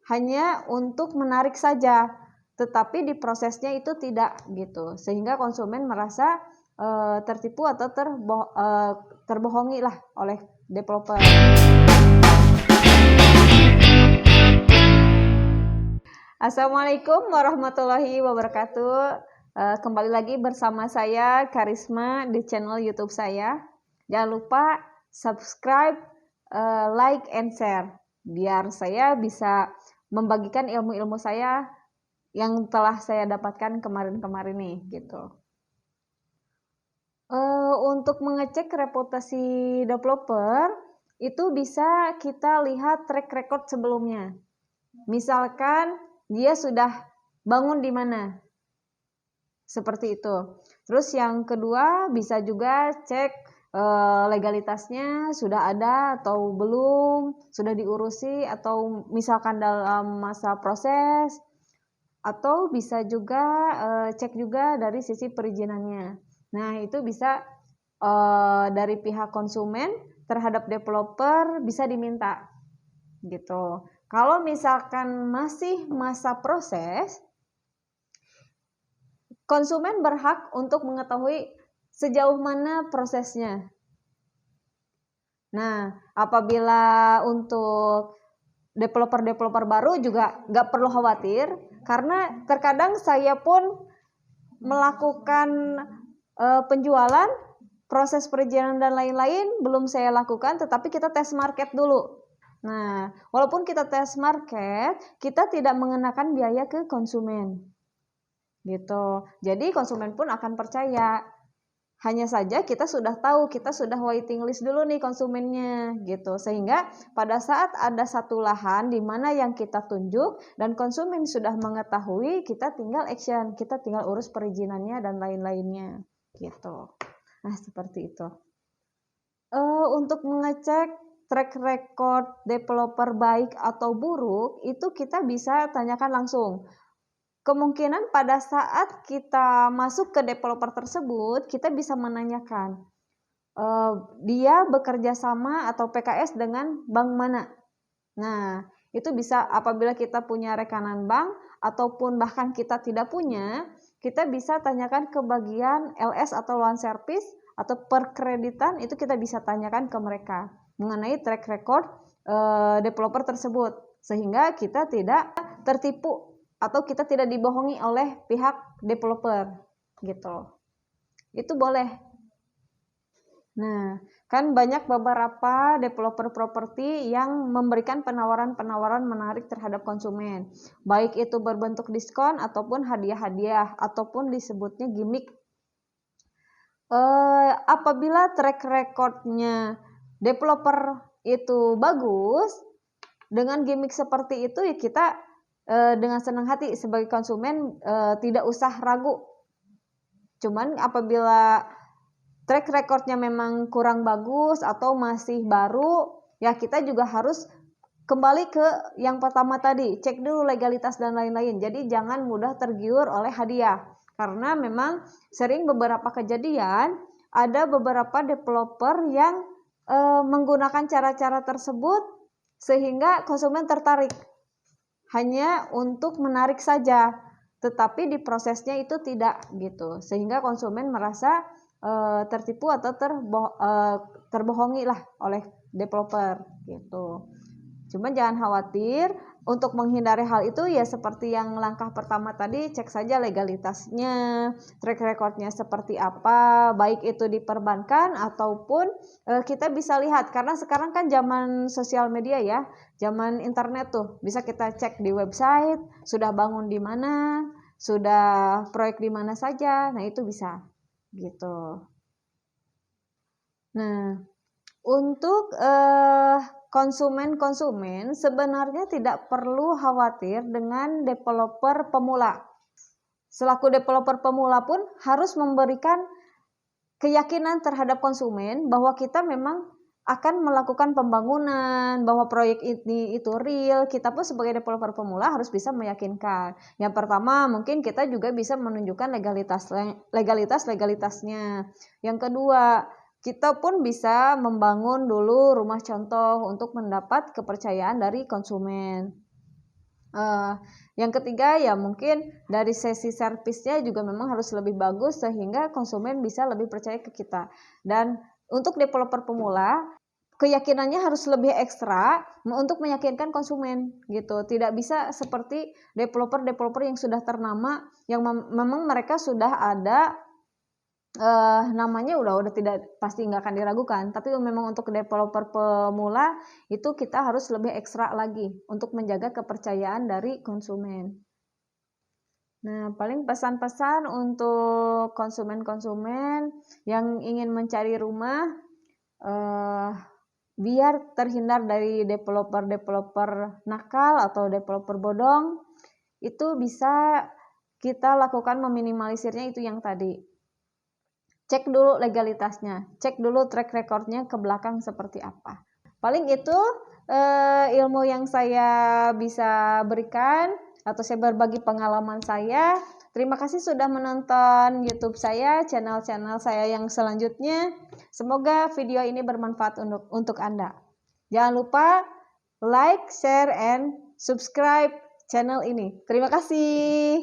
hanya untuk menarik saja, tetapi di prosesnya itu tidak gitu, sehingga konsumen merasa tertipu atau terbohongi lah oleh developer. Assalamualaikum warahmatullahi wabarakatuh. Kembali lagi bersama saya Karisma di channel YouTube saya. Jangan lupa subscribe, like, and share biar saya bisa membagikan ilmu-ilmu saya yang telah saya dapatkan kemarin-kemarin nih gitu. Untuk mengecek reputasi developer itu bisa kita lihat track record sebelumnya. Misalkan dia sudah bangun di mana, seperti itu. Terus yang kedua bisa juga cek legalitasnya sudah ada atau belum, sudah diurusi atau misalkan dalam masa proses, atau bisa juga cek juga dari sisi perizinannya. Nah itu bisa dari pihak konsumen terhadap developer bisa diminta gitu. Kalau misalkan masih masa proses, konsumen berhak untuk mengetahui sejauh mana prosesnya. Nah, apabila untuk developer baru juga nggak perlu khawatir, karena terkadang saya pun melakukan penjualan, proses perizinan dan lain-lain belum saya lakukan, tetapi kita tes market dulu. Nah, walaupun kita tes market, kita tidak mengenakan biaya ke konsumen. Gitu. Jadi konsumen pun akan percaya. Hanya saja kita sudah tahu, kita sudah waiting list dulu nih konsumennya gitu. Sehingga pada saat ada satu lahan di mana yang kita tunjuk dan konsumen sudah mengetahui, kita tinggal action, kita tinggal urus perizinannya dan lain-lainnya gitu. Nah, seperti itu. Untuk mengecek track record developer baik atau buruk, itu kita bisa tanyakan langsung. Kemungkinan pada saat kita masuk ke developer tersebut, kita bisa menanyakan, dia bekerja sama atau PKS dengan bank mana. Nah, itu bisa apabila kita punya rekanan bank, ataupun bahkan kita tidak punya, kita bisa tanyakan ke bagian LS atau loan service, atau perkreditan, itu kita bisa tanyakan ke mereka mengenai track record developer tersebut, sehingga kita tidak tertipu atau kita tidak dibohongi oleh pihak developer gitu. Itu boleh. Nah, kan banyak beberapa developer properti yang memberikan penawaran-penawaran menarik terhadap konsumen, baik itu berbentuk diskon ataupun hadiah-hadiah ataupun disebutnya gimmick. Apabila track recordnya developer itu bagus, dengan gimmick seperti itu ya kita dengan senang hati sebagai konsumen tidak usah ragu. Cuman apabila track recordnya memang kurang bagus atau masih baru, ya kita juga harus kembali ke yang pertama tadi, cek dulu legalitas dan lain-lain. Jadi jangan mudah tergiur oleh hadiah, karena memang sering beberapa kejadian ada beberapa developer yang menggunakan cara-cara tersebut sehingga konsumen tertarik hanya untuk menarik saja, tetapi di prosesnya itu tidak gitu, sehingga konsumen merasa tertipu atau terbohongi lah oleh developer gitu. Cuman jangan khawatir, untuk menghindari hal itu ya seperti yang langkah pertama tadi, cek saja legalitasnya, track recordnya seperti apa, baik itu di perbankan ataupun kita bisa lihat, karena sekarang kan zaman sosial media ya, zaman internet tuh, bisa kita cek di website, sudah bangun di mana, sudah proyek di mana saja, nah itu bisa gitu. Nah, untuk konsumen sebenarnya tidak perlu khawatir dengan developer pemula. Selaku developer pemula pun harus memberikan keyakinan terhadap konsumen bahwa kita memang akan melakukan pembangunan, bahwa proyek ini itu real. Kita pun sebagai developer pemula harus bisa meyakinkan. Yang pertama mungkin kita juga bisa menunjukkan legalitasnya. Yang kedua, kita pun bisa membangun dulu rumah contoh untuk mendapat kepercayaan dari konsumen. Yang ketiga ya mungkin dari sesi servisnya juga memang harus lebih bagus sehingga konsumen bisa lebih percaya ke kita. Dan untuk developer pemula keyakinannya harus lebih ekstra untuk meyakinkan konsumen gitu. Tidak bisa seperti developer yang sudah ternama yang memang mereka sudah ada namanya udah tidak pasti nggak akan diragukan. Tapi memang untuk developer pemula itu kita harus lebih ekstra lagi untuk menjaga kepercayaan dari konsumen. Nah, paling pesan-pesan untuk konsumen-konsumen yang ingin mencari rumah biar terhindar dari developer nakal atau developer bodong, itu bisa kita lakukan meminimalisirnya itu yang tadi. Cek dulu legalitasnya, cek dulu track recordnya ke belakang seperti apa. Paling itu ilmu yang saya bisa berikan atau saya berbagi pengalaman saya. Terima kasih sudah menonton YouTube saya, channel-channel saya yang selanjutnya. Semoga video ini bermanfaat untuk Anda. Jangan lupa like, share, and subscribe channel ini. Terima kasih.